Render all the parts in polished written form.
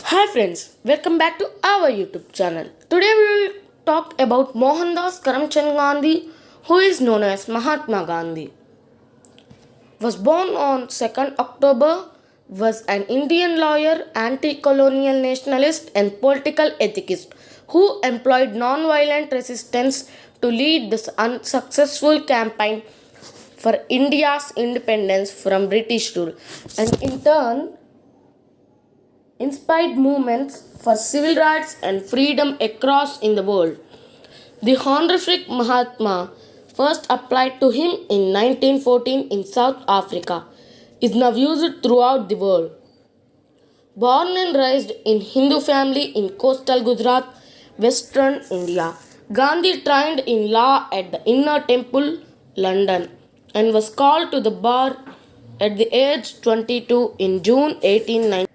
Hi friends, welcome back to our YouTube channel. Today we will talk about Mohandas Karamchand Gandhi, who is known as Mahatma Gandhi. Was born on 2nd October, was an Indian lawyer, anti-colonial nationalist and political ethicist who employed non-violent resistance to lead the unsuccessful campaign for India's independence from British rule and in turn inspired movements for civil rights and freedom across in the world. The honorific Mahatma, first applied to him in 1914 in South Africa, is now used throughout the world. Born and raised in Hindu family in coastal Gujarat, western India, Gandhi trained in law at the Inner Temple, London, and was called to the bar at the age 22 in June 1891.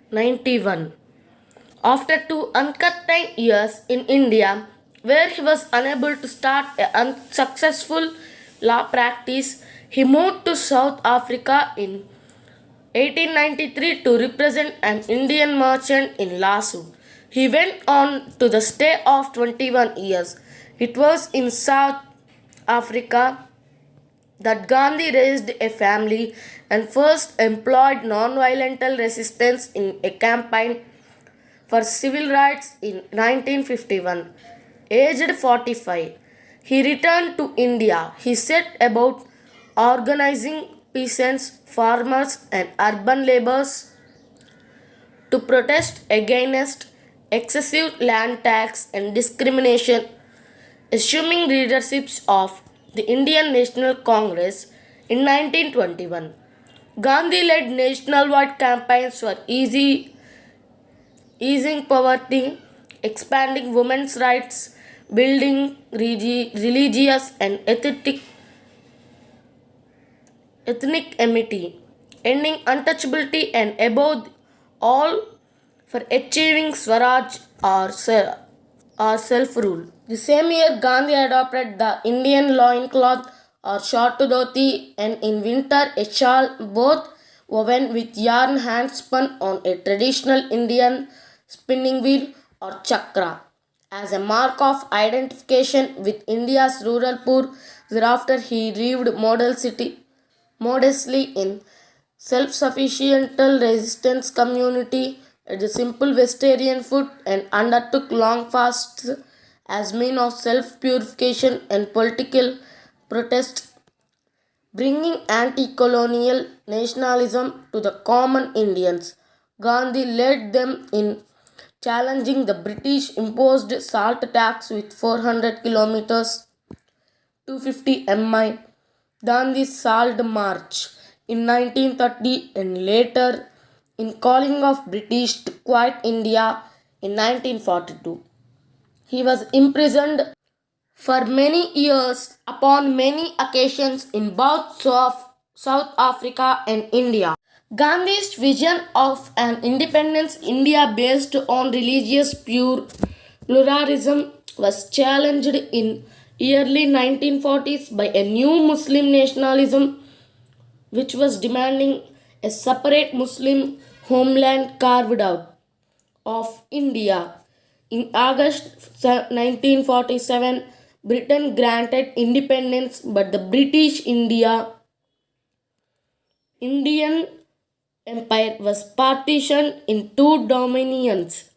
After 2 uncut years in India, where he was unable to start an unsuccessful law practice, he moved to South Africa in 1893 to represent an Indian merchant in lawsuit. He went on to the stay of 21 years. It was in South Africa that Gandhi raised a family and first employed non-violent resistance in a campaign for civil rights in 1951. Aged 45, he returned to India. He set about organizing peasants, farmers, and urban laborers to protest against excessive land tax and discrimination, assuming leaderships of the Indian National Congress in 1921. Gandhi led nationwide campaigns for easing poverty, expanding women's rights, building religious and ethnic amity, ending untouchability, and above all for achieving Swaraj or self rule. The same year, Gandhi adopted the Indian loincloth or short dhoti and in winter a shawl, both woven with yarn hand spun on a traditional Indian spinning wheel or chakra. As a mark of identification with India's rural poor, thereafter he lived modestly in self-sufficient resistance community at the simple vegetarian food and undertook long fasts as mean of self-purification and political protest, bringing anti-colonial nationalism to the common Indians. Gandhi led them in challenging the British imposed salt tax with 400 kilometers 250 mi Gandhi's Salt March in 1930 and later in calling of British to quiet India in 1942. He was imprisoned for many years upon many occasions in both South Africa and India. Gandhi's vision of an independence India based on religious pluralism was challenged in early 1940s by a new Muslim nationalism which was demanding a separate Muslim homeland carved out of India. In August 1947, Britain granted independence, but the British Indian Empire was partitioned in two dominions,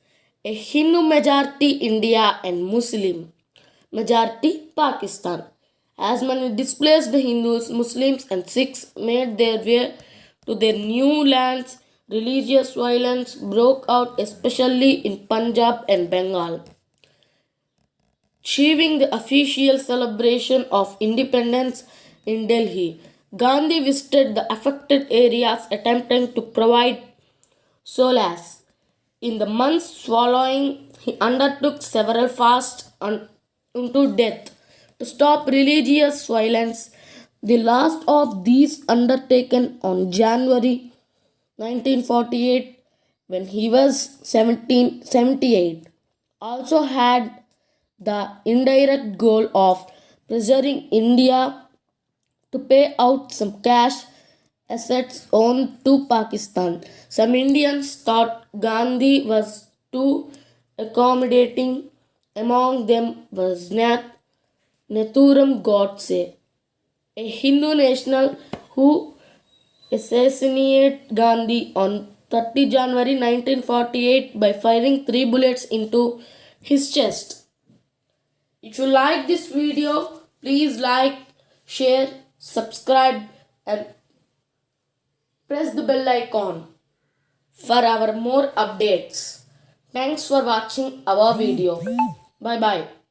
a Hindu majority India and Muslim majority Pakistan. As many displaced Hindus, Muslims, and Sikhs made their way to their new lands, religious violence broke out, especially in Punjab and Bengal. Achieving the official celebration of independence in Delhi, Gandhi visited the affected areas attempting to provide solace. In the months following, he undertook several fasts unto death to stop religious violence. The last of these undertaken on January 1948 when he was 1778 also had the indirect goal of pressuring India to pay out some cash assets owned to Pakistan. Some Indians thought Gandhi was too accommodating. Among them was Nathuram Godse, a Hindu national who assassinated Gandhi on 30 January 1948 by firing 3 bullets into his chest. If you like this video, please like, share, subscribe and press the bell icon for our more updates. Thanks for watching our video. Bye bye.